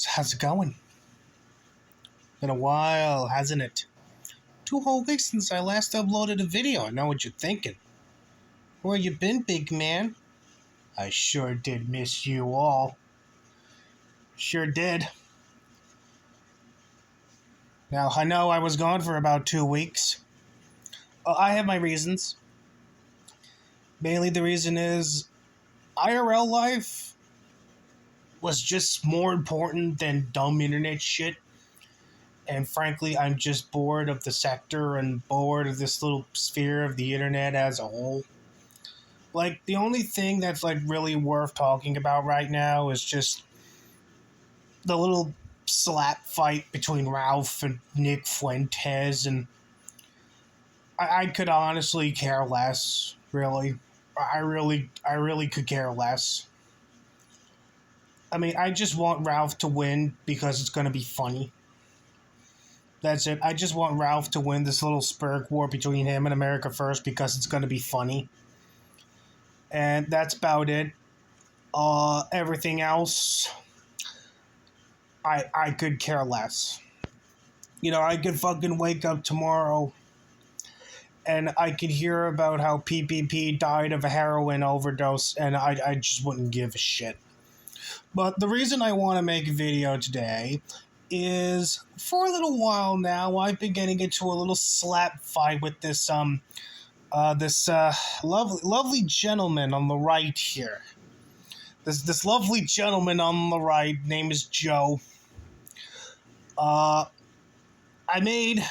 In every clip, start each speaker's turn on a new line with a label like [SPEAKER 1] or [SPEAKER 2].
[SPEAKER 1] So how's it going? Been a while, hasn't it? 2 whole weeks since I last uploaded a video. I know what you're thinking. Where you been, big man? I sure did miss you all. Sure did. Now, I know I was gone for about 2 weeks. I have my reasons. Mainly the reason is IRL life was just more important than dumb internet shit. And frankly, I'm just bored of the sector and bored of this little sphere of the internet as a whole. Like, the only thing that's, really worth talking about right now is just the little slap fight between Ralph and Nick Fuentes, and I could honestly care less, really. I really could care less. I mean, I just want Ralph to win because it's going to be funny. That's it. I just want Ralph to win this little spurg war between him and America First because it's going to be funny. And that's about it. Everything else, I could care less. I could fucking wake up tomorrow and I could hear about how PPP died of a heroin overdose and I just wouldn't give a shit. But the reason I want to make a video today is for a little while now I've been getting into a little slap fight with this lovely gentleman on the right here. This lovely gentleman on the right, name is Joe. I made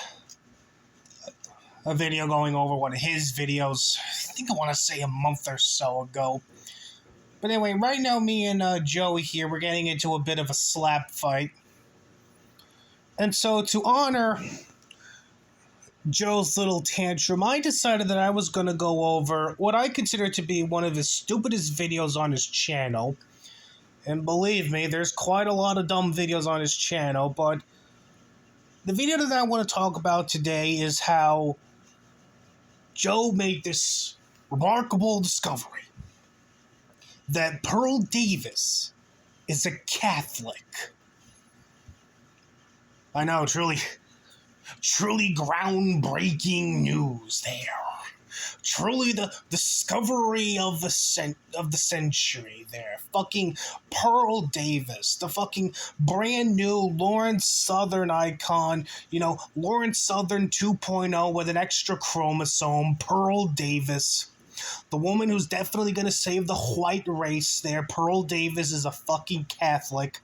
[SPEAKER 1] a video going over one of his videos, I think I want to say a month or so ago. But anyway, right now me and Joey here, we're getting into a bit of a slap fight. And so to honor Joe's little tantrum, I decided that I was going to go over what I consider to be one of his stupidest videos on his channel. And believe me, there's quite a lot of dumb videos on his channel, but the video that I want to talk about today is how Joe made this remarkable discovery that Pearl Davis is a Catholic. I know, truly groundbreaking news there. Truly the discovery of the century there. Fucking Pearl Davis, the fucking brand new Lawrence Southern icon, Lawrence Southern 2.0 with an extra chromosome, Pearl Davis. The woman who's definitely gonna save the white race there. Pearl Davis is a fucking Catholic.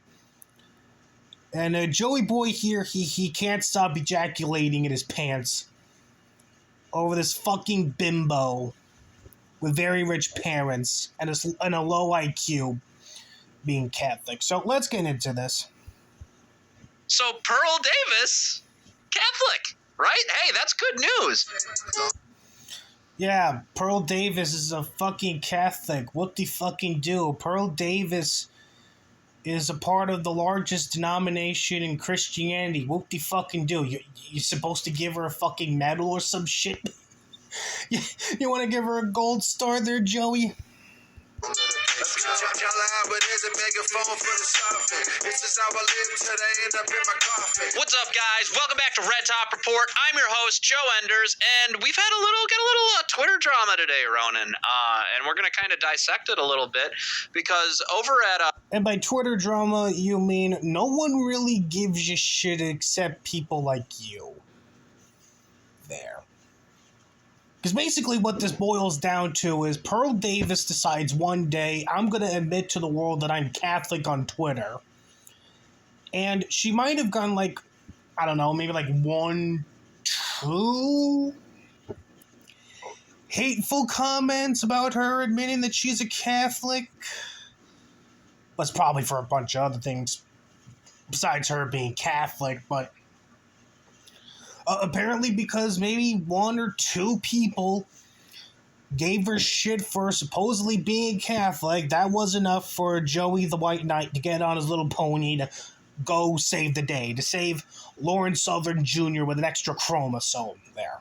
[SPEAKER 1] And Joey Boy here, he can't stop ejaculating in his pants over this fucking bimbo with very rich parents and a low IQ being Catholic. So let's get into this.
[SPEAKER 2] So Pearl Davis, Catholic, right? Hey, that's good news.
[SPEAKER 1] Yeah, Pearl Davis is a fucking Catholic. What the fucking do? Pearl Davis is a part of the largest denomination in Christianity. What the fucking do? You're supposed to give her a fucking medal or some shit? You want to give her a gold star there, Joey?
[SPEAKER 2] What's up, guys? Welcome back to Red Top Report. I'm your host, Joe Enders, and we've had a little Twitter drama today, Ronan, and we're going to kind of dissect it a little bit because over at
[SPEAKER 1] And by Twitter drama, you mean no one really gives a shit except people like you. There. Because basically what this boils down to is Pearl Davis decides one day, I'm going to admit to the world that I'm Catholic on Twitter. And she might have gone maybe 1, 2 hateful comments about her admitting that she's a Catholic. That's probably for a bunch of other things besides her being Catholic, but apparently because maybe 1 or 2 people gave her shit for supposedly being Catholic, that was enough for Joey the White Knight to get on his little pony to go save the day, to save Lawrence Southern Jr. with an extra chromosome there.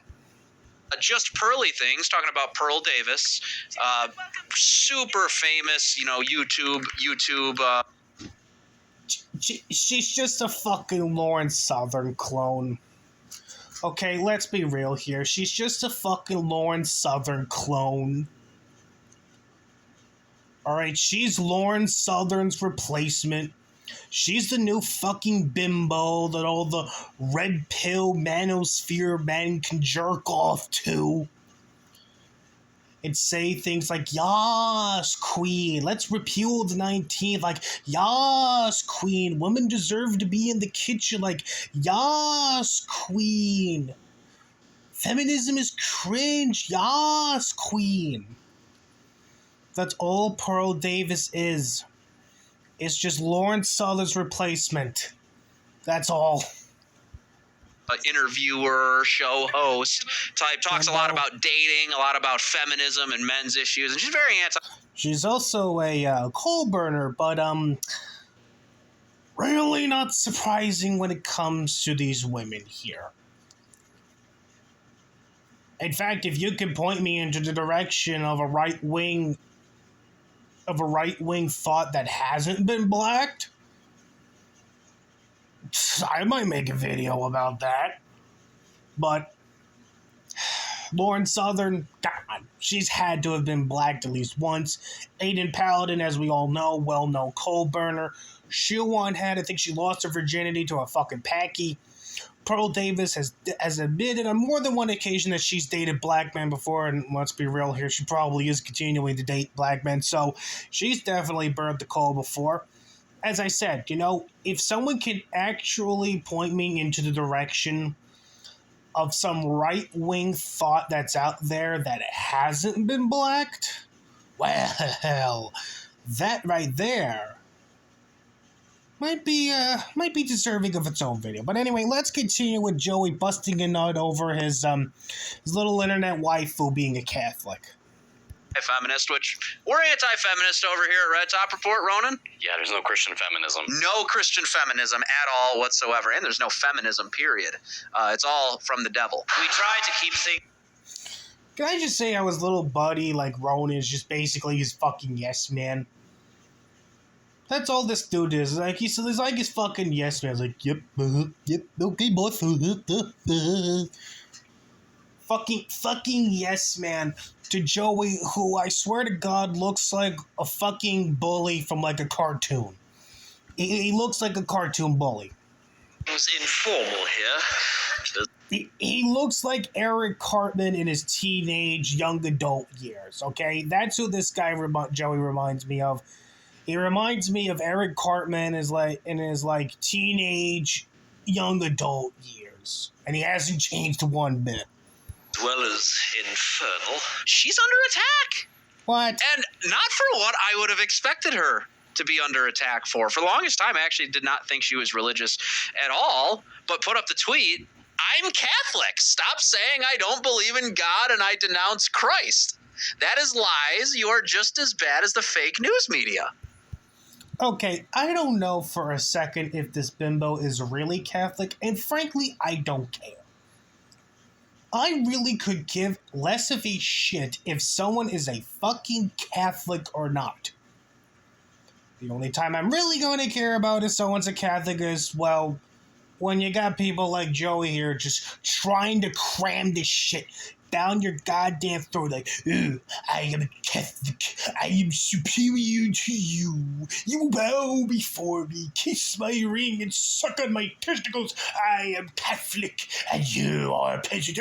[SPEAKER 2] Just Pearly things, talking about Pearl Davis, super famous, YouTube.
[SPEAKER 1] She's just a fucking Lauren Southern clone. Okay, let's be real here. She's just a fucking Lauren Southern clone. Alright, she's Lauren Southern's replacement. She's the new fucking bimbo that all the red pill manosphere men can jerk off to. And say things like, "Yas, queen, let's repeal the 19th." Like, "Yas, queen, women deserve to be in the kitchen." Like, "Yas, queen, feminism is cringe." "Yas, queen." That's all Pearl Davis is. It's just Lawrence Southern's replacement. That's all.
[SPEAKER 2] Interviewer, show host type, talks a lot about dating, a lot about feminism and men's issues, and she's very anti.
[SPEAKER 1] She's also a coal burner, but really not surprising when it comes to these women here. In fact, if you can point me into the direction of a right wing thought that hasn't been blacked, I might make a video about that. But Lauren Southern, God, she's had to have been blacked at least once. Aiden Paladin, as we all know, well-known coal burner. Shuan had, I think she lost her virginity to a fucking Packy. Pearl Davis has admitted on more than one occasion that she's dated black men before, and let's be real here, she probably is continuing to date black men, so she's definitely burned the coal before. As I said, if someone can actually point me into the direction of some right-wing thought that's out there that hasn't been blacked, well, that right there might be deserving of its own video. But anyway, let's continue with Joey busting a nut over his little internet waifu being a Catholic.
[SPEAKER 2] Feminist, which we're anti-feminist over here at Red Top Report, Ronan.
[SPEAKER 3] Yeah, there's no Christian feminism.
[SPEAKER 2] No Christian feminism at all whatsoever, and there's no feminism, period. It's all from the devil. We try to keep things.
[SPEAKER 1] Can I just say how his little buddy, like Ronan, is just basically his fucking yes man? That's all this dude is. Like, he's like his fucking yes man. He's like, yep, okay, boss. Fucking yes man to Joey, who I swear to God looks like a fucking bully from like a cartoon. He looks like a cartoon bully.
[SPEAKER 2] It's informal here.
[SPEAKER 1] He looks like Eric Cartman in his teenage young adult years. Okay, that's who this guy Joey reminds me of. He reminds me of Eric Cartman in his teenage young adult years, and he hasn't changed one bit.
[SPEAKER 2] As well as infernal. She's under attack.
[SPEAKER 1] What?
[SPEAKER 2] And not for what I would have expected her to be under attack for. For the longest time, I actually did not think she was religious at all, but put up the tweet, "I'm Catholic. Stop saying I don't believe in God and I denounce Christ. That is lies. You are just as bad as the fake news media."
[SPEAKER 1] Okay, I don't know for a second if this bimbo is really Catholic, and frankly, I don't care. I really could give less of a shit if someone is a fucking Catholic or not. The only time I'm really going to care about if someone's a Catholic is, well, when you got people like Joey here just trying to cram this shit down your goddamn throat like, I am a Catholic, I am superior to you, you bow before me, kiss my ring and suck on my testicles, I am Catholic, and you are a peasant.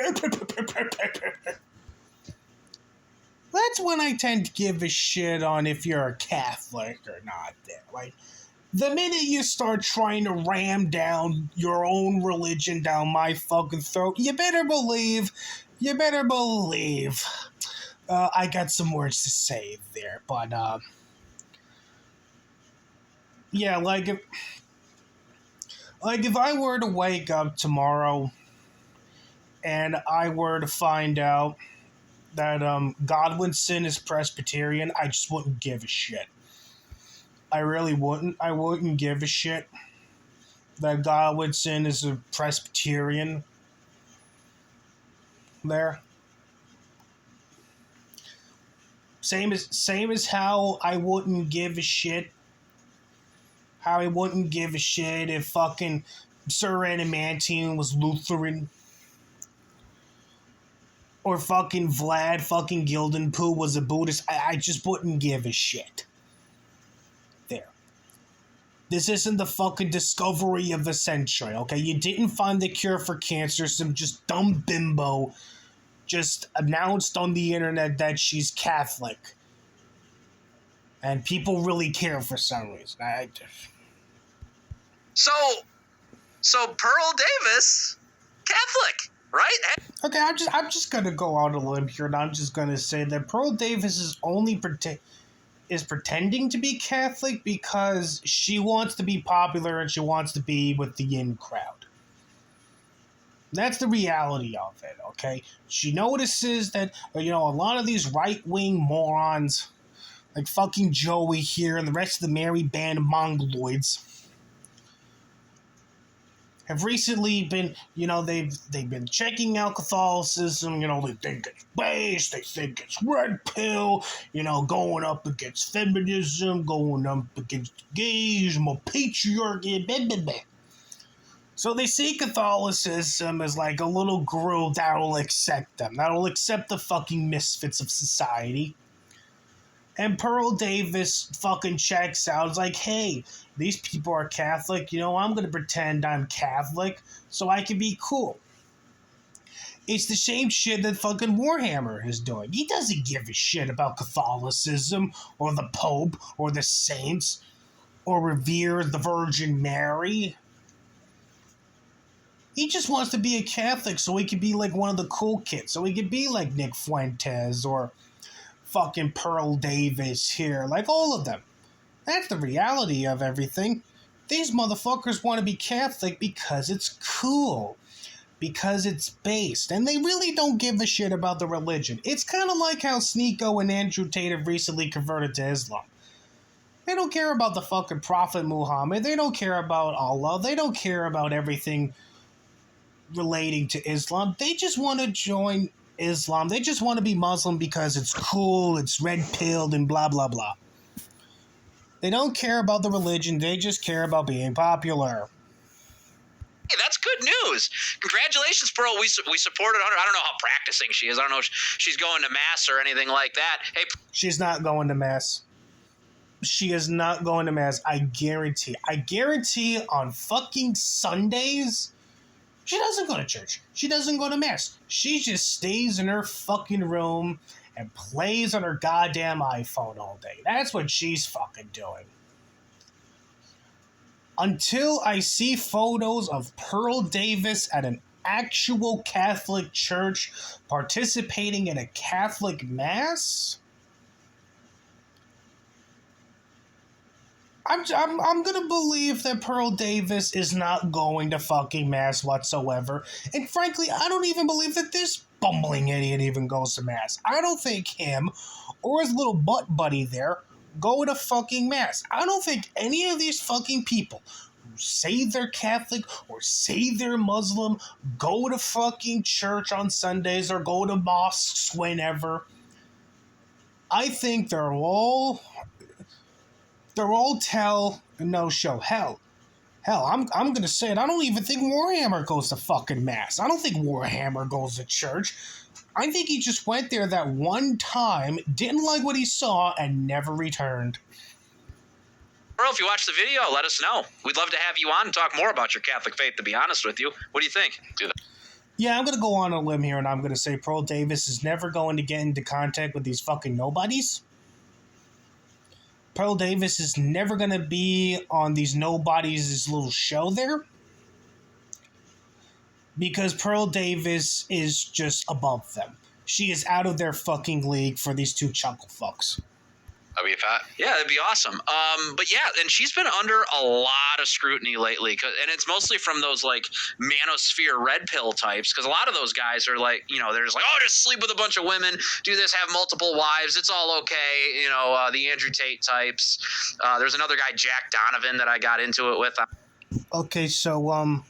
[SPEAKER 1] That's when I tend to give a shit on if you're a Catholic or not there. Like, the minute you start trying to ram down your own religion down my fucking throat, you better believe I got some words to say there. But, yeah, like if I were to wake up tomorrow and I were to find out that Godwinson is Presbyterian, I just wouldn't give a shit. I really wouldn't. I wouldn't give a shit that Godwinson is a Presbyterian there. Same as how I wouldn't give a shit how he wouldn't give a shit if fucking Sir Adamantium was Lutheran. Or fucking Vlad fucking Gildenpoo was a Buddhist. I just wouldn't give a shit. There. This isn't the fucking discovery of the century, okay? You didn't find the cure for cancer. Some just dumb bimbo just announced on the internet that she's Catholic. And people really care for some reason.
[SPEAKER 2] So Pearl Davis, Catholic, right?
[SPEAKER 1] Okay, I'm just gonna go out a limb here, and I'm just gonna say that Pearl Davis is only pretending to be Catholic because she wants to be popular and she wants to be with the in crowd. That's the reality of it, okay? She notices that, a lot of these right-wing morons, like fucking Joey here and the rest of the merry band of mongoloids, have recently been, they've been checking out Catholicism, they think it's base, they think it's red pill, going up against feminism, going up against gays, more patriarchy, blah, blah, blah. So they see Catholicism as like a little group that'll accept them, that'll accept the fucking misfits of society. And Pearl Davis fucking checks out. It's like, hey, these people are Catholic. I'm going to pretend I'm Catholic so I can be cool. It's the same shit that fucking Warhammer is doing. He doesn't give a shit about Catholicism or the Pope or the saints or revere the Virgin Mary. He just wants to be a Catholic so he can be like one of the cool kids. So he can be like Nick Fuentes or fucking Pearl Davis here, like all of them. That's the reality of everything. These motherfuckers want to be Catholic because it's cool, because it's based, and they really don't give a shit about the religion. It's kind of like how Sneeko and Andrew Tate have recently converted to Islam. They don't care about the fucking Prophet Muhammad. They don't care about Allah. They don't care about everything relating to Islam. They just want to join Islam. They just want to be Muslim because it's cool, it's red-pilled, and blah, blah, blah. They don't care about the religion. They just care about being popular.
[SPEAKER 2] Hey, that's good news. Congratulations, Pearl. We supported her. I don't know how practicing she is. I don't know if she's going to Mass or anything like that. Hey,
[SPEAKER 1] she's not going to Mass. She is not going to Mass. I guarantee on fucking Sundays, she doesn't go to church. She doesn't go to Mass. She just stays in her fucking room and plays on her goddamn iPhone all day. That's what she's fucking doing. Until I see photos of Pearl Davis at an actual Catholic church participating in a Catholic Mass, I'm gonna believe that Pearl Davis is not going to fucking Mass whatsoever. And frankly, I don't even believe that this bumbling idiot even goes to Mass. I don't think him or his little butt buddy there go to fucking Mass. I don't think any of these fucking people who say they're Catholic or say they're Muslim go to fucking church on Sundays or go to mosques whenever. I think they're all tell and no show. Hell, I'm gonna say it. I don't even think Warhammer goes to fucking Mass. I don't think Warhammer goes to church. I think he just went there that one time, didn't like what he saw, and never returned.
[SPEAKER 2] Pearl, if you watch the video, let us know. We'd love to have you on and talk more about your Catholic faith, to be honest with you. What do you think?
[SPEAKER 1] Yeah, I'm gonna go on a limb here, and I'm gonna say Pearl Davis is never going to get into contact with these fucking nobodies. Pearl Davis is never going to be on these nobodies' little show there. Because Pearl Davis is just above them. She is out of their fucking league for these two chuckle fucks.
[SPEAKER 3] That'd be fat.
[SPEAKER 2] Yeah, that'd be awesome. But yeah, and she's been under a lot of scrutiny lately, and it's mostly from those like manosphere red pill types, because a lot of those guys are like, they're just like, oh, just sleep with a bunch of women, do this, have multiple wives, it's all okay. The Andrew Tate types. There's another guy, Jack Donovan, that I got into it with.
[SPEAKER 1] Okay, so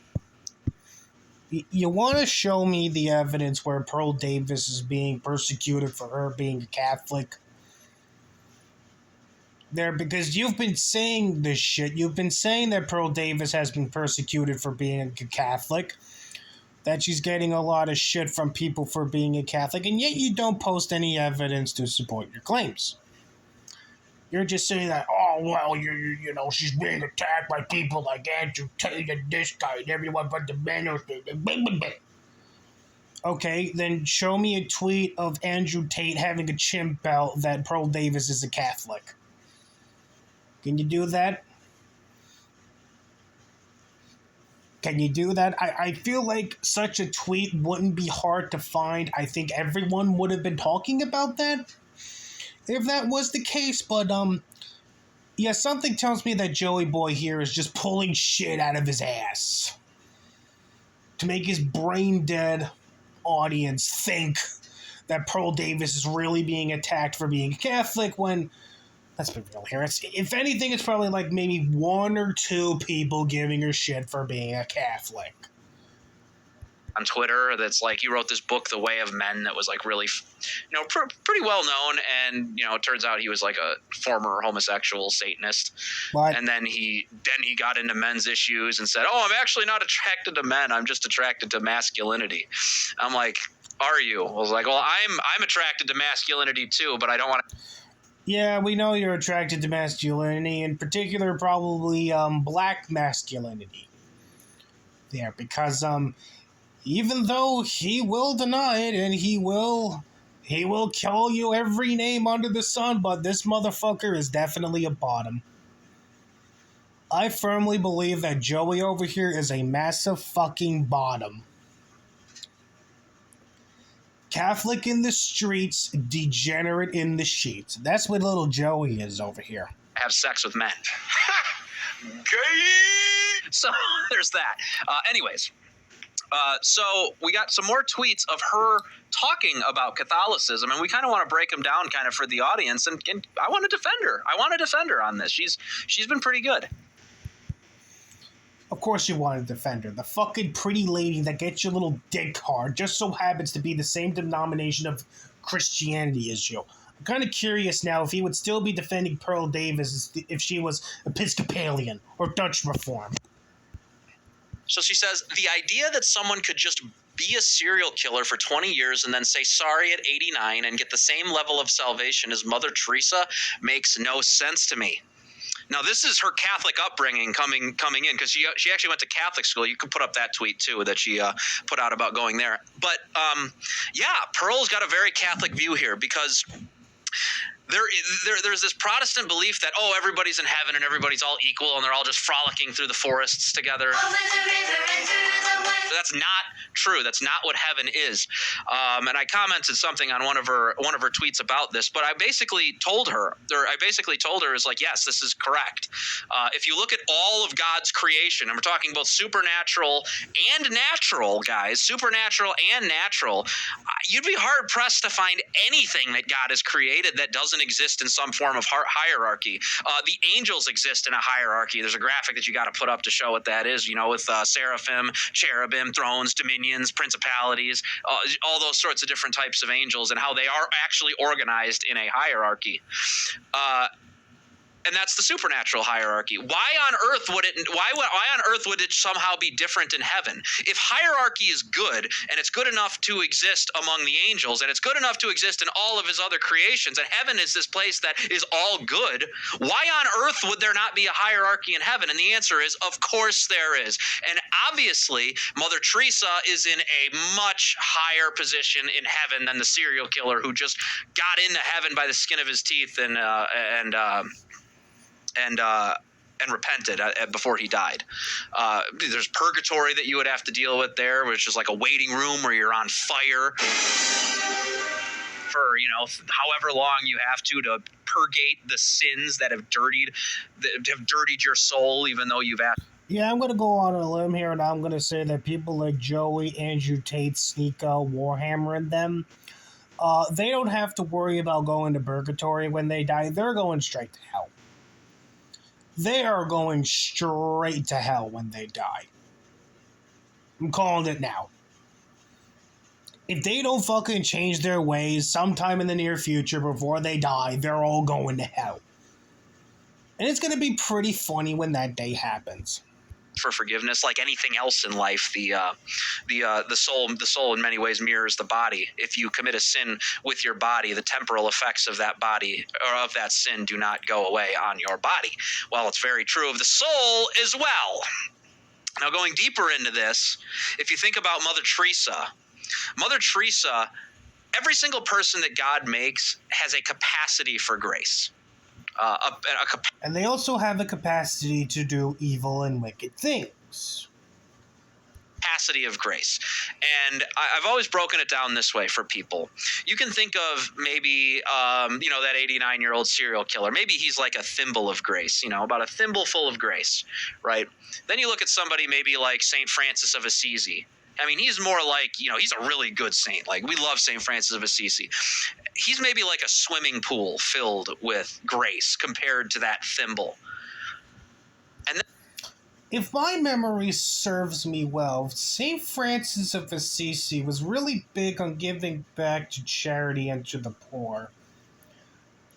[SPEAKER 1] you want to show me the evidence where Pearl Davis is being persecuted for her being a Catholic? there because you've been saying this shit. You've been saying that Pearl Davis has been persecuted for being a Catholic, that she's getting a lot of shit from people for being a Catholic, and yet you don't post any evidence to support your claims. You're just saying that, oh, well, you know, she's being attacked by people like Andrew Tate and this guy and everyone but the men. Okay, then show me a tweet of Andrew Tate having a chimp out that Pearl Davis is a Catholic. Can you do that? Can you do that? I feel like such a tweet wouldn't be hard to find. I think everyone would have been talking about that if that was the case, but yeah, something tells me that Joey Boy here is just pulling shit out of his ass to make his brain dead audience think that Pearl Davis is really being attacked for being a Catholic when, let's be real here, if anything, it's probably like maybe one or two people giving her shit for being a Catholic.
[SPEAKER 2] On Twitter, that's like, you wrote this book, The Way of Men, that was like really, pretty well known, and it turns out he was like a former homosexual Satanist.
[SPEAKER 1] But,
[SPEAKER 2] and then he got into men's issues and said, "Oh, I'm actually not attracted to men. I'm just attracted to masculinity." I'm like, "Are you?" I was like, "Well, I'm attracted to masculinity too, but I don't want to."
[SPEAKER 1] Yeah, we know you're attracted to masculinity, in particular, probably black masculinity. There, because even though he will deny it and he will call you every name under the sun, but this motherfucker is definitely a bottom. I firmly believe that Joey over here is a massive fucking bottom. Catholic in the streets, degenerate in the sheets. That's what little Joey is over here.
[SPEAKER 2] Have sex with men. So there's that. Anyways. So we got some more tweets of her talking about Catholicism, and we kind of want to break them down kind of for the audience, and I want to defend her. I want to defend her on this. She's been pretty good.
[SPEAKER 1] Of course you want to defend her. The fucking pretty lady that gets your little dick hard just so happens to be the same denomination of Christianity as you. I'm kind of curious now if he would still be defending Pearl Davis if she was Episcopalian or Dutch Reform.
[SPEAKER 2] So she says, the idea that someone could just be a serial killer for 20 years and then say sorry at 89 and get the same level of salvation as Mother Teresa makes no sense to me. Now, this is her Catholic upbringing coming in, because she actually went to Catholic school. You could put up that tweet, too, that she put out about going there. But, yeah, Pearl's got a very Catholic view here, because there's this Protestant belief that, oh, everybody's in heaven and everybody's all equal and they're all just frolicking through the forests together. That's not true. That's not what heaven is. And I commented something on one of her tweets about this, but I basically told her is like, yes, this is correct. If you look at all of God's creation, and we're talking both supernatural and natural, guys, supernatural and natural, you'd be hard pressed to find anything that God has created that doesn't exist in some form of hierarchy. The angels exist in a hierarchy. There's a graphic that you got to put up to show what that is, with seraphim, cherubim, thrones, dominions, principalities, all those sorts of different types of angels, and how they are actually organized in a hierarchy. And that's the supernatural hierarchy. Why on earth would it somehow be different in heaven? If hierarchy is good, and it's good enough to exist among the angels, and it's good enough to exist in all of his other creations, and heaven is this place that is all good, why on earth would there not be a hierarchy in heaven? And the answer is, of course there is. And obviously, Mother Teresa is in a much higher position in heaven than the serial killer who just got into heaven by the skin of his teeth and repented before he died. There's purgatory that you would have to deal with there, which is like a waiting room where you're on fire for however long you have to purgate the sins that have dirtied your soul, even though you've asked.
[SPEAKER 1] Yeah, I'm going to go on a limb here, and I'm going to say that people like Joey, Andrew Tate, Sneeko, Warhammer, and them, they don't have to worry about going to purgatory when they die. They're going straight to hell. They are going straight to hell when they die. I'm calling it now. If they don't fucking change their ways sometime in the near future before they die, they're all going to hell. And it's going to be pretty funny when that day happens.
[SPEAKER 2] For forgiveness, like anything else in life, the soul in many ways mirrors the body. If you commit a sin with your body, the temporal effects of that body or of that sin do not go away on your body. Well, it's very true of the soul as well. Now, going deeper into this, if you think about Mother Teresa, every single person that God makes has a capacity for grace.
[SPEAKER 1] And they also have a capacity to do evil and wicked things.
[SPEAKER 2] Capacity of grace. And I've always broken it down this way for people. You can think of maybe, that 89-year-old serial killer. Maybe he's like a thimble of grace, about a thimble full of grace, right? Then you look at somebody maybe like St. Francis of Assisi. I mean, he's more like, he's a really good saint. Like, we love St. Francis of Assisi. He's maybe like a swimming pool filled with grace compared to that thimble. And then,
[SPEAKER 1] if my memory serves me well, St. Francis of Assisi was really big on giving back to charity and to the poor.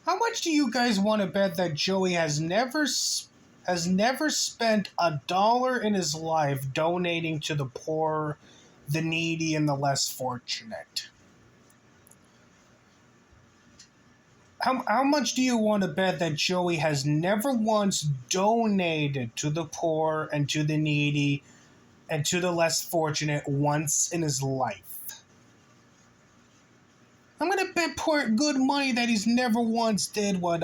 [SPEAKER 1] How much do you guys want to bet that Joey has never spent $1 in his life donating to the poor, the needy, and the less fortunate? How much do you want to bet that Joey has never once donated to the poor and to the needy and to the less fortunate once in his life? I'm going to bet good money that he's never once did what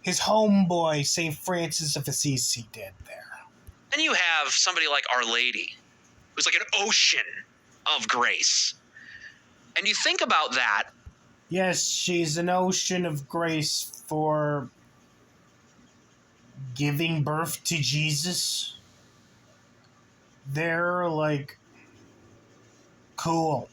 [SPEAKER 1] his homeboy, St. Francis of Assisi, did there.
[SPEAKER 2] Then you have somebody like Our Lady, who's like an ocean of grace. And you think about that.
[SPEAKER 1] Yes, she's an ocean of grace for giving birth to Jesus. They're like, cool.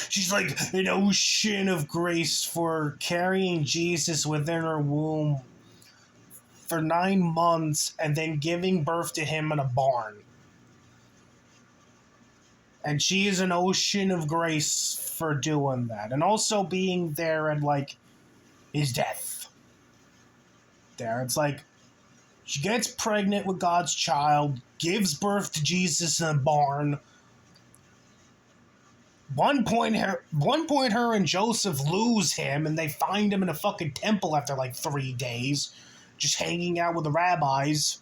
[SPEAKER 1] She's like an ocean of grace for carrying Jesus within her womb for 9 months and then giving birth to him in a barn. And she is an ocean of grace for doing that. And also being there at, like, his death. There, it's like, she gets pregnant with God's child, gives birth to Jesus in a barn. One point, her and Joseph lose him, and they find him in a fucking temple after, like, 3 days, just hanging out with the rabbis.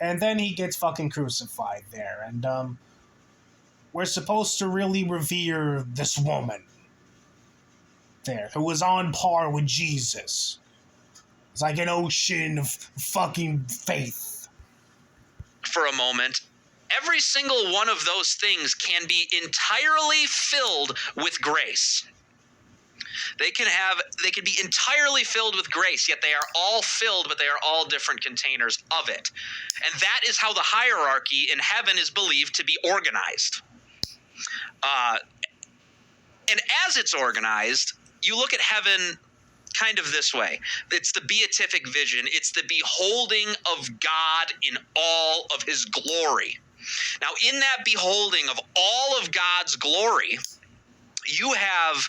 [SPEAKER 1] And then he gets fucking crucified there. And, we're supposed to really revere this woman there, who was on par with Jesus. It's like an ocean of fucking faith.
[SPEAKER 2] For a moment, every single one of those things can be entirely filled with grace. They can be entirely filled with grace, yet they are all filled, but they are all different containers of it. And that is how the hierarchy in heaven is believed to be organized. And as it's organized, you look at heaven kind of this way. It's the beatific vision. It's the beholding of God in all of his glory. Now, in that beholding of all of God's glory, you have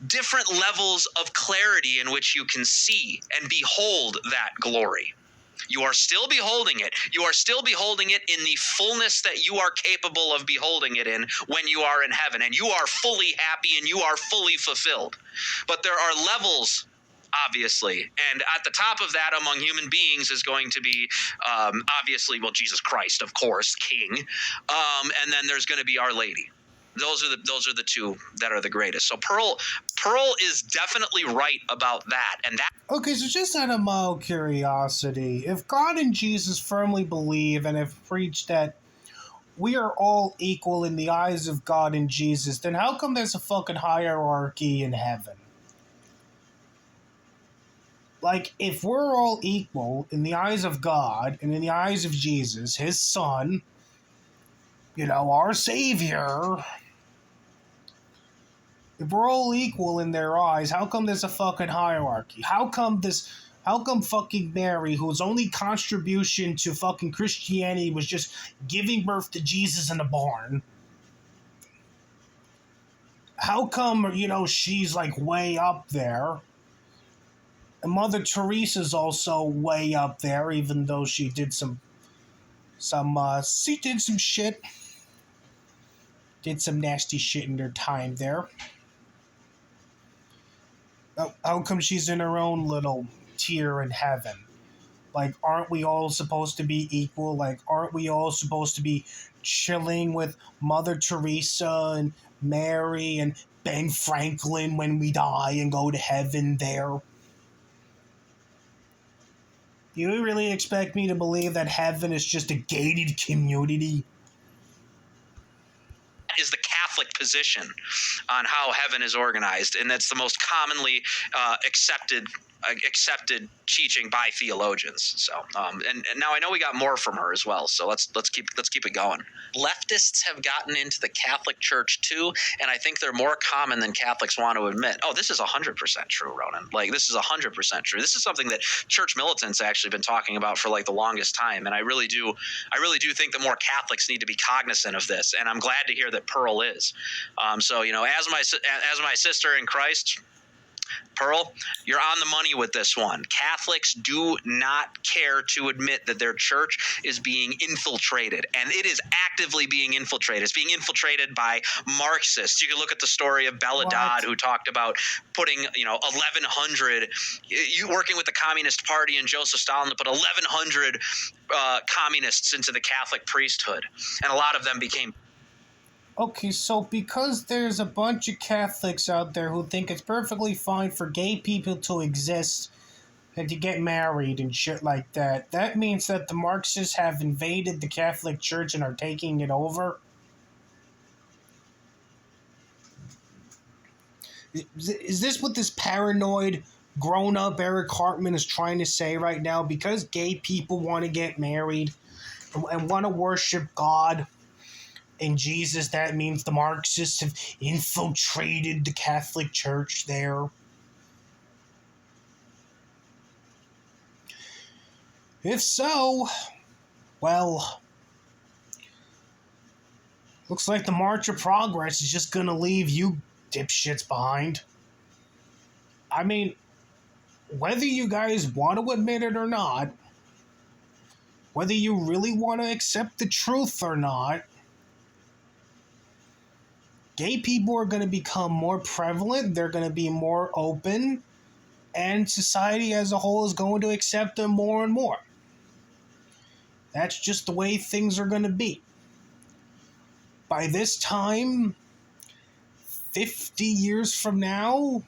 [SPEAKER 2] different levels of clarity in which you can see and behold that glory. You are still beholding it. You are still beholding it in the fullness that you are capable of beholding it in when you are in heaven. And you are fully happy and you are fully fulfilled. But there are levels, obviously. And at the top of that among human beings is going to be, obviously, Jesus Christ, of course, King. And then there's going to be Our Lady. Those are the two that are the greatest. So Pearl is definitely right about that. And that.
[SPEAKER 1] Okay, so just out of mild curiosity, if God and Jesus firmly believe and have preached that we are all equal in the eyes of God and Jesus, then how come there's a fucking hierarchy in heaven? Like, if we're all equal in the eyes of God and in the eyes of Jesus, his son, our Savior, if we're all equal in their eyes, how come there's a fucking hierarchy? How come fucking Mary, whose only contribution to fucking Christianity was just giving birth to Jesus in a barn, how come, she's like way up there? And Mother Teresa's also way up there, even though she did she did some shit. Did some nasty shit in her time there. How come she's in her own little tier in heaven? Like, aren't we all supposed to be equal? Like, aren't we all supposed to be chilling with Mother Teresa and Mary and Ben Franklin when we die and go to heaven there? You really expect me to believe that heaven is just a gated community?
[SPEAKER 2] Is the Catholic position on how heaven is organized, and that's the most commonly accepted teaching by theologians. So, and now I know we got more from her as well. So let's keep it going. Leftists have gotten into the Catholic Church too, and I think they're more common than Catholics want to admit. Oh, this is 100% true, Ronan. Like, this is 100% true. This is something that church militants actually been talking about for like the longest time, and I really do think that more Catholics need to be cognizant of this. And I'm glad to hear that Pearl is. So, you know, as my sister in Christ, Pearl, you're on the money with this one. Catholics do not care to admit that their church is being infiltrated, and it is actively being infiltrated. It's being infiltrated by Marxists. You can look at the story of Bella Dodd, who talked about putting, 1,100, you working with the Communist Party and Joseph Stalin to put 1,100 communists into the Catholic priesthood, and a lot of them became.
[SPEAKER 1] Okay, so because there's a bunch of Catholics out there who think it's perfectly fine for gay people to exist and to get married and shit like that, that means that the Marxists have invaded the Catholic Church and are taking it over? Is this what this paranoid, grown-up Eric Hartman is trying to say right now? Because gay people want to get married and want to worship God and Jesus, that means the Marxists have infiltrated the Catholic Church there? If so, well, looks like the March of Progress is just gonna leave you dipshits behind. I mean, whether you guys want to admit it or not, whether you really want to accept the truth or not, gay people are going to become more prevalent, they're going to be more open, and society as a whole is going to accept them more and more. That's just the way things are going to be. By this time, 50 years from now,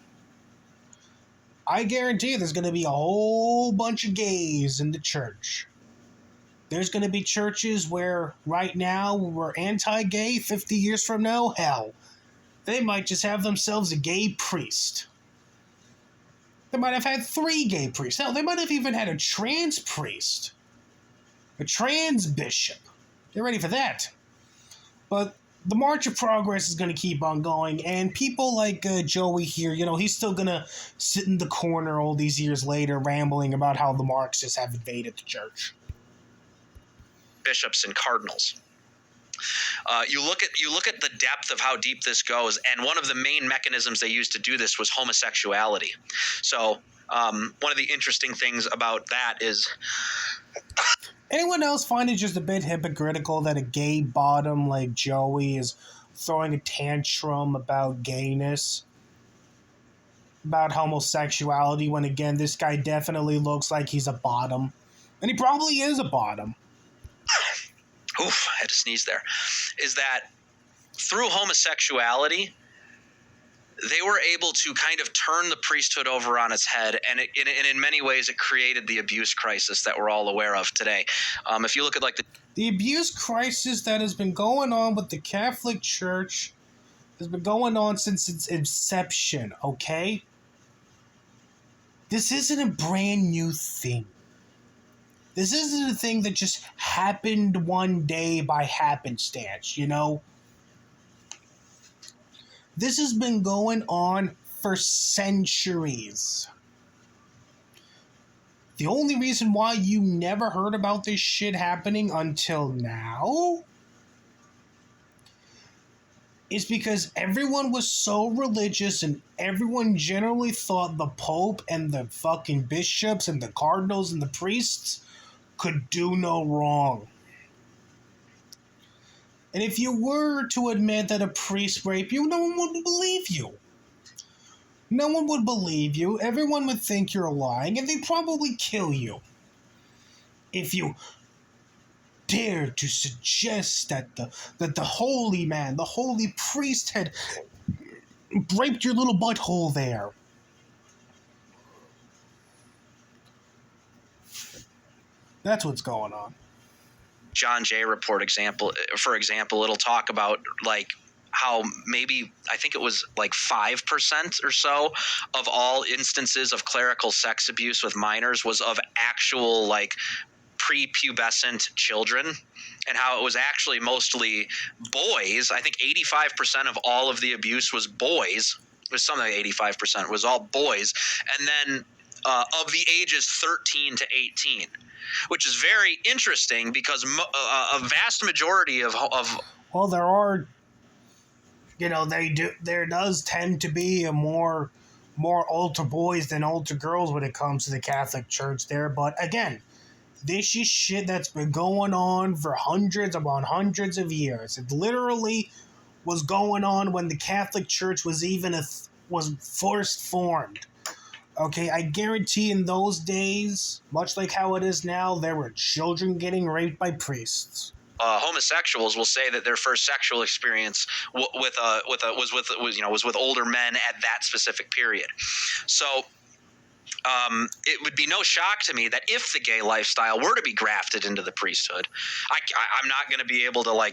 [SPEAKER 1] I guarantee there's going to be a whole bunch of gays in the church. There's going to be churches where right now we're anti-gay. 50 years from now, hell, they might just have themselves a gay priest. They might have had 3 gay priests. Hell, they might have even had a trans priest. A trans bishop. Get ready for that. But the March of Progress is going to keep on going, and people like Joey here, he's still going to sit in the corner all these years later rambling about how the Marxists have invaded the church.
[SPEAKER 2] Bishops and cardinals. You look at the depth of how deep this goes, and one of the main mechanisms they used to do this was homosexuality. So one of the interesting things about that is,
[SPEAKER 1] anyone else find it just a bit hypocritical that a gay bottom like Joey is throwing a tantrum about gayness, about homosexuality, when again this guy definitely looks like he's a bottom, and he probably is a bottom?
[SPEAKER 2] Oof, I had to sneeze there. Is that through homosexuality, they were able to kind of turn the priesthood over on its head, and in many ways it created the abuse crisis that we're all aware of today. If you look at like
[SPEAKER 1] the abuse crisis that has been going on with the Catholic Church has been going on since its inception, okay? This isn't a brand new thing. This isn't a thing that just happened one day by happenstance, This has been going on for centuries. The only reason why you never heard about this shit happening until now is because everyone was so religious and everyone generally thought the Pope and the fucking bishops and the cardinals and the priests could do no wrong. And if you were to admit that a priest raped you, no one would believe you. No one would believe you. Everyone would think you're lying, and they'd probably kill you. If you dare to suggest that the holy man, the holy priest had raped your little butthole there. That's what's going on.
[SPEAKER 2] John Jay report for example, it'll talk about like how maybe I think it was like 5% or so of all instances of clerical sex abuse with minors was of actual like prepubescent children, and how it was actually mostly boys. I think 85% of all of the abuse was boys. It was something like 85% was all boys, and then of the ages 13 to 18. Which is very interesting because a vast majority of
[SPEAKER 1] well, there are, there does tend to be a more older boys than older girls when it comes to the Catholic Church there. But again, this is shit that's been going on for hundreds upon hundreds of years. It literally was going on when the Catholic Church was was first formed. Okay, I guarantee in those days, much like how it is now, there were children getting raped by priests.
[SPEAKER 2] Homosexuals will say that their first sexual experience was with older men at that specific period. So it would be no shock to me that if the gay lifestyle were to be grafted into the priesthood, I'm not going to be able to lay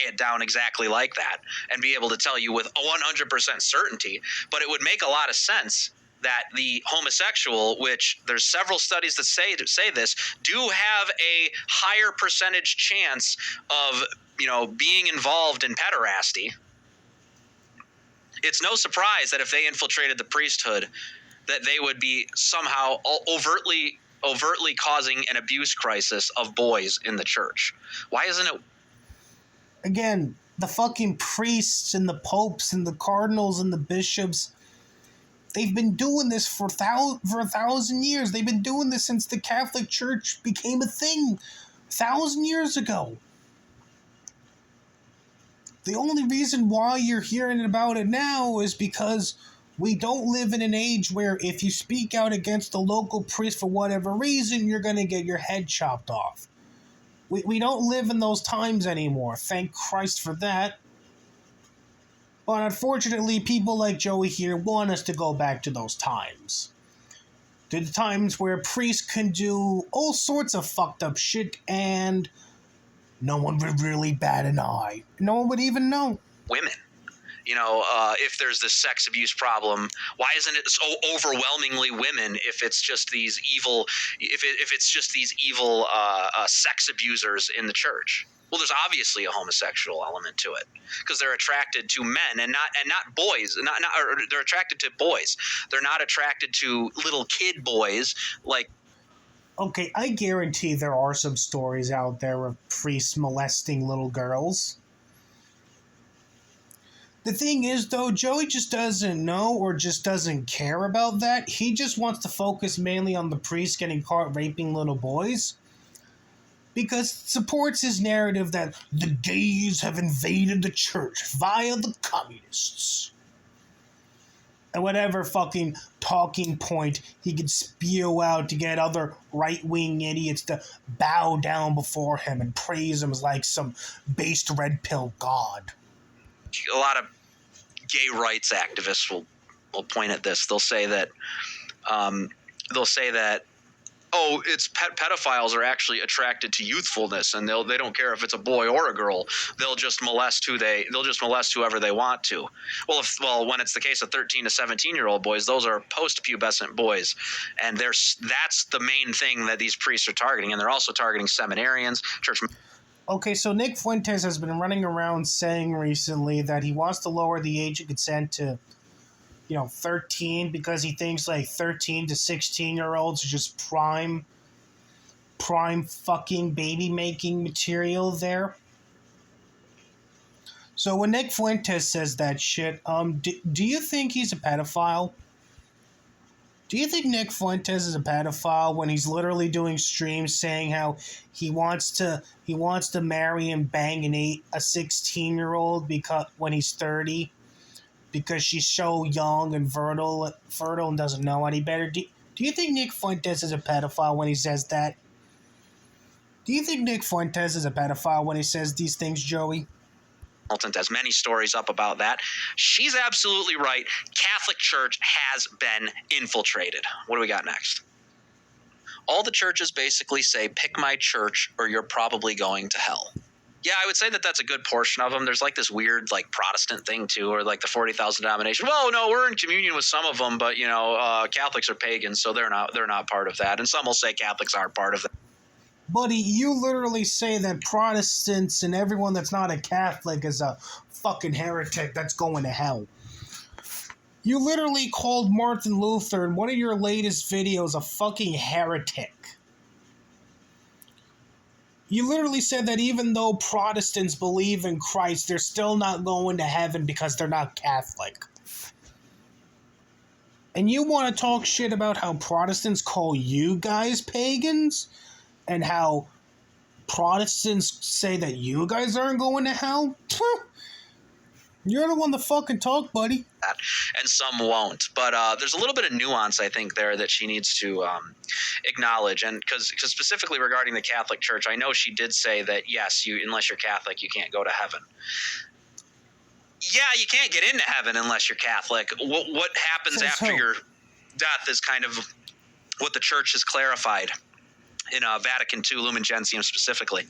[SPEAKER 2] it down exactly like that and be able to tell you with 100% certainty, but it would make a lot of sense that the homosexual, which there's several studies that say this, do have a higher percentage chance of being involved in pederasty. It's no surprise that if they infiltrated the priesthood, that they would be somehow overtly causing an abuse crisis of boys in the church. Why isn't it?
[SPEAKER 1] Again, the fucking priests and the popes and the cardinals and the bishops, they've been doing this for 1,000 years. They've been doing this since the Catholic Church became a thing 1,000 years ago. The only reason why you're hearing about it now is because we don't live in an age where if you speak out against the local priest for whatever reason, you're going to get your head chopped off. We don't live in those times anymore. Thank Christ for that. But unfortunately, people like Joey here want us to go back to those times. To the times where priests can do all sorts of fucked up shit and no one would really bat an eye. No one would even know.
[SPEAKER 2] Women. If there's this sex abuse problem, why isn't it so overwhelmingly women if it's just these evil, sex abusers in the church? Well, there's obviously a homosexual element to it because they're attracted to men and not boys. Or they're attracted to boys. They're not attracted to little kid boys like.
[SPEAKER 1] Okay, I guarantee there are some stories out there of priests molesting little girls. The thing is, though, Joey just doesn't know or just doesn't care about that. He just wants to focus mainly on the priest getting caught raping little boys, because it supports his narrative that the gays have invaded the church via the communists. And whatever fucking talking point he could spew out to get other right-wing idiots to bow down before him and praise him as like some based red pill god.
[SPEAKER 2] A lot of gay rights activists will point at this. They'll say that it's pedophiles are actually attracted to youthfulness, and they don't care if it's a boy or a girl. They'll just molest whoever they want to. Well, when it's the case of 13 to 17-year-old boys, those are post-pubescent boys, and that's the main thing that these priests are targeting, and they're also targeting seminarians, church.
[SPEAKER 1] Okay, so Nick Fuentes has been running around saying recently that he wants to lower the age of consent to 13 because he thinks like 13 to 16-year-olds are just prime fucking baby making material there. So when Nick Fuentes says that shit, do you think he's a pedophile? Do you think Nick Fuentes is a pedophile when he's literally doing streams saying how he wants to marry and bang a 16-year-old because when he's 30 because she's so young and fertile and doesn't know any better? Do you think Nick Fuentes is a pedophile when he says that? Do you think Nick Fuentes is a pedophile when he says these things, Joey?
[SPEAKER 2] Has many stories up about that. She's absolutely right. Catholic Church has been infiltrated. What do we got next? All the churches basically say, pick my church or you're probably going to hell. Yeah, I would say that that's a good portion of them. There's like this weird like Protestant thing too, or like the 40,000 denomination. Well, no, we're in communion with some of them, but Catholics are pagans, so they're not part of that. And some will say Catholics aren't part of that.
[SPEAKER 1] Buddy, you literally say that Protestants and everyone that's not a Catholic is a fucking heretic that's going to hell. You literally called Martin Luther in one of your latest videos a fucking heretic. You literally said that even though Protestants believe in Christ, they're still not going to heaven because they're not Catholic. And you want to talk shit about how Protestants call you guys pagans? And how Protestants say that you guys aren't going to hell? You're the one to fucking talk, buddy.
[SPEAKER 2] And some won't. But there's a little bit of nuance, I think, there that she needs to acknowledge. And because specifically regarding the Catholic Church, I know she did say that, yes, unless you're Catholic, you can't go to heaven. Yeah, you can't get into heaven unless you're Catholic. What happens after your death is kind of what the Church has clarified in Vatican II, Lumen Gentium specifically.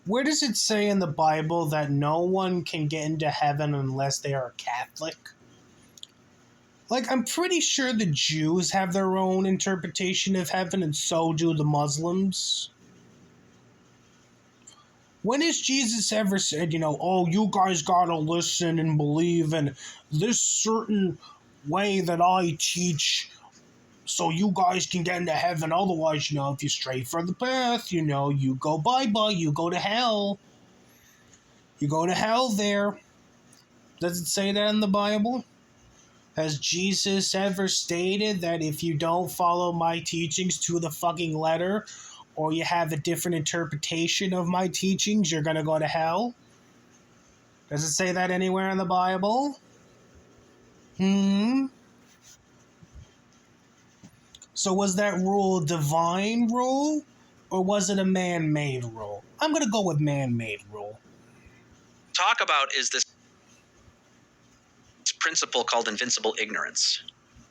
[SPEAKER 1] Where does it say in the Bible that no one can get into heaven unless they are Catholic? Like, I'm pretty sure the Jews have their own interpretation of heaven, and so do the Muslims. When has Jesus ever said, oh, you guys gotta listen and believe in this certain way that I teach so you guys can get into heaven? Otherwise, if you stray from the path, you go bye-bye, you go to hell. You go to hell there. Does it say that in the Bible? Has Jesus ever stated that if you don't follow my teachings to the fucking letter, or you have a different interpretation of my teachings, you're gonna go to hell? Does it say that anywhere in the Bible? So was that rule a divine rule, or was it a man-made rule? I'm going to go with man-made rule.
[SPEAKER 2] Talk about is this principle called invincible ignorance.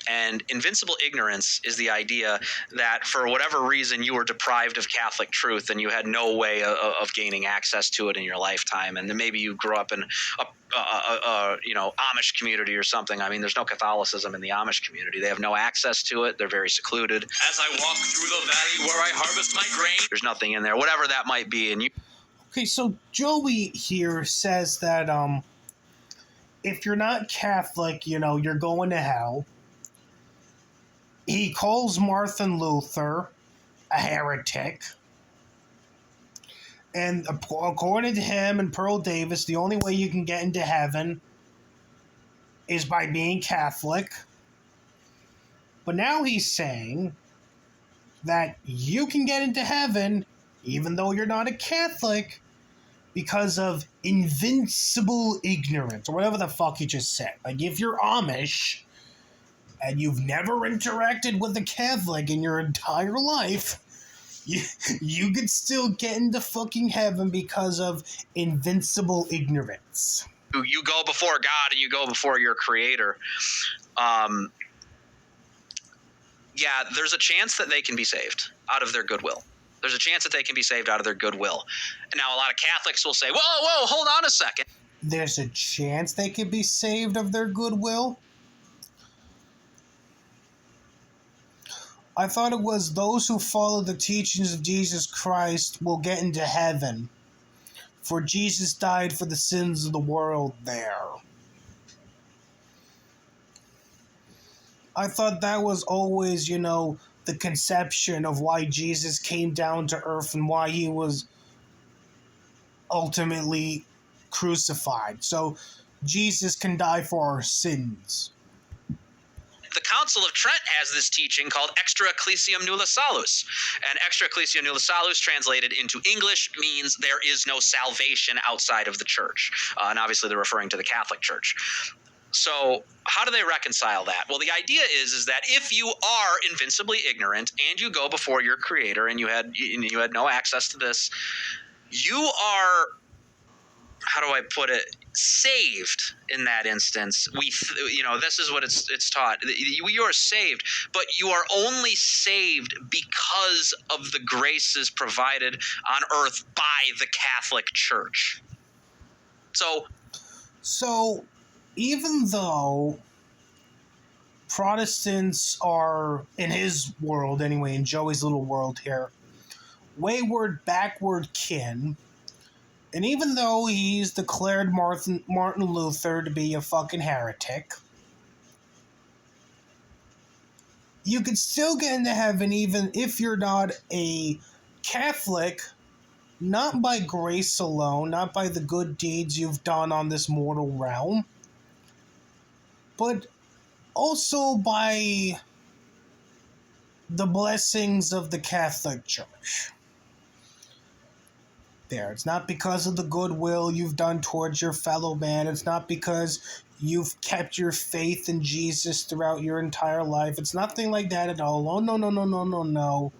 [SPEAKER 2] And invincible ignorance is the idea that for whatever reason you were deprived of Catholic truth and you had no way of gaining access to it in your lifetime. And then maybe you grew up in a Amish community or something. I mean, there's no Catholicism in the Amish community. They have no access to it. They're very secluded. As I walk through the valley where I harvest my grain, there's nothing in there, whatever that might be. And
[SPEAKER 1] okay, so Joey here says that if you're not Catholic, you're going to hell. He calls Martin Luther a heretic. And according to him and Pearl Davis, the only way you can get into heaven is by being Catholic. But now he's saying that you can get into heaven even though you're not a Catholic because of invincible ignorance, or whatever the fuck he just said. Like, if you're Amish and you've never interacted with a Catholic in your entire life, you could still get into fucking heaven because of invincible ignorance.
[SPEAKER 2] You go before God and you go before your creator. There's a chance that they can be saved out of their goodwill. There's a chance that they can be saved out of their goodwill. And now a lot of Catholics will say, whoa, hold on a second.
[SPEAKER 1] There's a chance they can be saved of their goodwill? I thought it was those who follow the teachings of Jesus Christ will get into heaven, for Jesus died for the sins of the world there. I thought that was always, the conception of why Jesus came down to earth and why he was ultimately crucified. So Jesus can die for our sins.
[SPEAKER 2] The Council of Trent has this teaching called extra ecclesiam nulla salus. And extra ecclesiam nulla salus, translated into English, means there is no salvation outside of the church. And obviously they're referring to the Catholic Church. So how do they reconcile that? Well, the idea is that if you are invincibly ignorant and you go before your creator and you had no access to this, you are, how do I put it, saved in that instance. This is what it's taught. You are saved, but you are only saved because of the graces provided on earth by the Catholic Church.
[SPEAKER 1] So even though Protestants are, in his world anyway, in Joey's little world here, wayward, backward kin, and even though he's declared Martin Luther to be a fucking heretic, you could still get into heaven even if you're not a Catholic, not by grace alone, not by the good deeds you've done on this mortal realm, but also by the blessings of the Catholic Church. There, it's not because of the goodwill you've done towards your fellow man. It's not because you've kept your faith in Jesus throughout your entire life. It's nothing like that at all. Oh, no, no, no, no, no, no.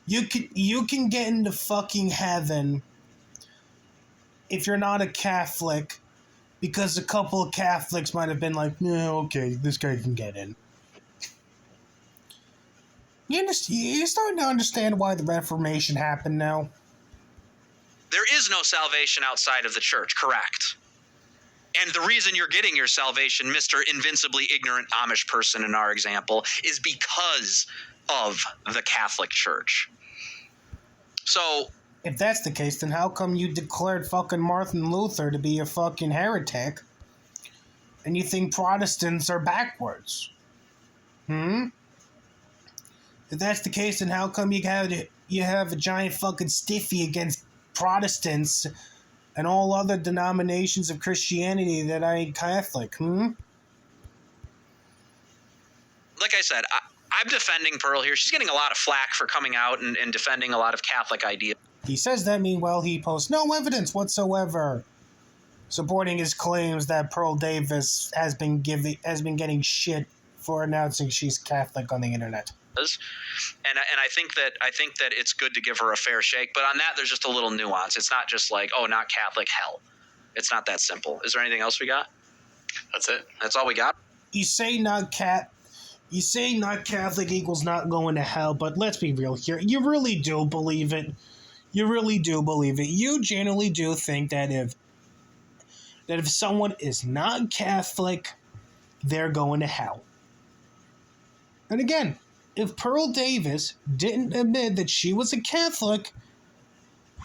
[SPEAKER 1] You can get into fucking heaven if you're not a Catholic, because a couple of Catholics might have been like, yeah, okay, this guy can get in. You're starting to understand why the Reformation happened now?
[SPEAKER 2] There is no salvation outside of the church, correct? And the reason you're getting your salvation, Mr. Invincibly Ignorant Amish person in our example, is because of the Catholic Church. So,
[SPEAKER 1] if that's the case, then how come you declared fucking Martin Luther to be a fucking heretic, and you think Protestants are backwards? If that's the case, then how come you have a giant fucking stiffy against Protestants and all other denominations of Christianity that ain't Catholic?
[SPEAKER 2] Like I said, I'm defending Pearl here. She's getting a lot of flack for coming out and defending a lot of Catholic ideas.
[SPEAKER 1] He says that, meanwhile he posts no evidence whatsoever supporting his claims that Pearl Davis has been getting shit for announcing she's Catholic on the internet.
[SPEAKER 2] And I think that it's good to give her a fair shake, but on that there's just a little nuance. It's not just like, oh, not Catholic, hell. It's not that simple. Is there anything else we got?
[SPEAKER 3] That's it.
[SPEAKER 2] That's all we got?
[SPEAKER 1] You say not Catholic equals not going to hell, but let's be real here. You really do believe it. You really do believe it. You generally do think that if someone is not Catholic, they're going to hell. And again, if Pearl Davis didn't admit that she was a Catholic,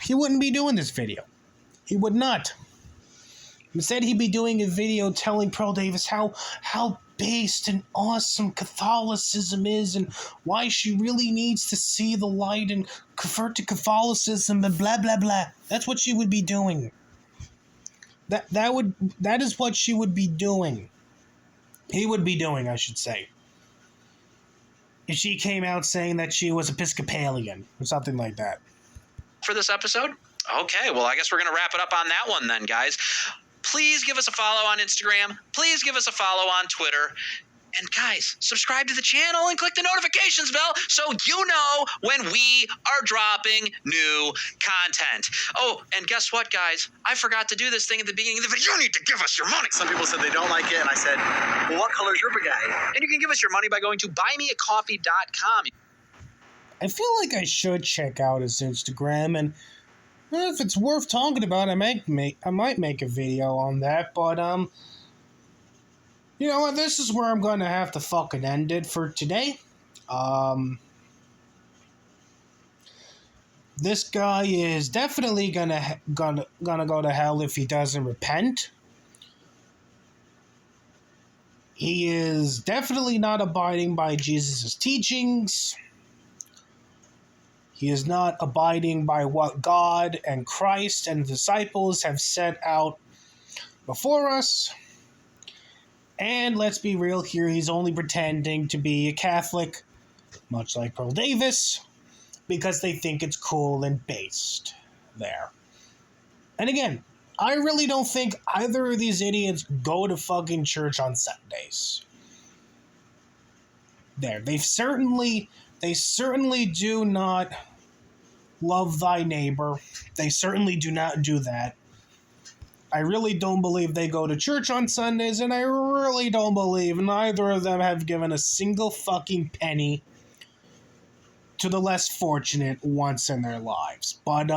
[SPEAKER 1] he wouldn't be doing this video. He would not. Instead, he'd be doing a video telling Pearl Davis how based and awesome Catholicism is and why she really needs to see the light and convert to Catholicism and blah, blah, blah. That's what she would be doing. That is what she would be doing. He would be doing, I should say. If she came out saying that she was Episcopalian or something like that.
[SPEAKER 2] For this episode? Okay, well, I guess we're going to wrap it up on that one then, guys. Please give us a follow on Instagram. Please give us a follow on Twitter. And guys, subscribe to the channel and click the notifications bell so you know when we are dropping new content. Oh, and guess what, guys? I forgot to do this thing at the beginning of the video. You need to give us your money.
[SPEAKER 4] Some people said they don't like it, and I said, well, what color is your bagay?
[SPEAKER 2] And you can give us your money by going to buymeacoffee.com.
[SPEAKER 1] I feel like I should check out his Instagram, and if it's worth talking about, I might make a video on that, but, you know what, this is where I'm gonna have to fucking end it for today. This guy is definitely gonna go to hell if he doesn't repent. He is definitely not abiding by Jesus' teachings. He is not abiding by what God and Christ and the disciples have set out before us. And let's be real here, he's only pretending to be a Catholic, much like Pearl Davis, because they think it's cool and based there. And again, I really don't think either of these idiots go to fucking church on Sundays. There, they certainly do not love thy neighbor. They certainly do not do that. I really don't believe they go to church on Sundays, and I really don't believe neither of them have given a single fucking penny to the less fortunate once in their lives. But,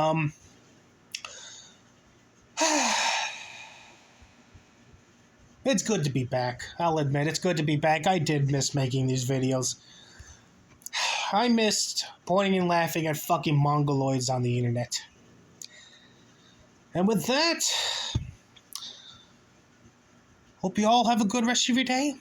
[SPEAKER 1] it's good to be back. I'll admit, it's good to be back. I did miss making these videos. I missed pointing and laughing at fucking mongoloids on the internet. And with that, hope you all have a good rest of your day.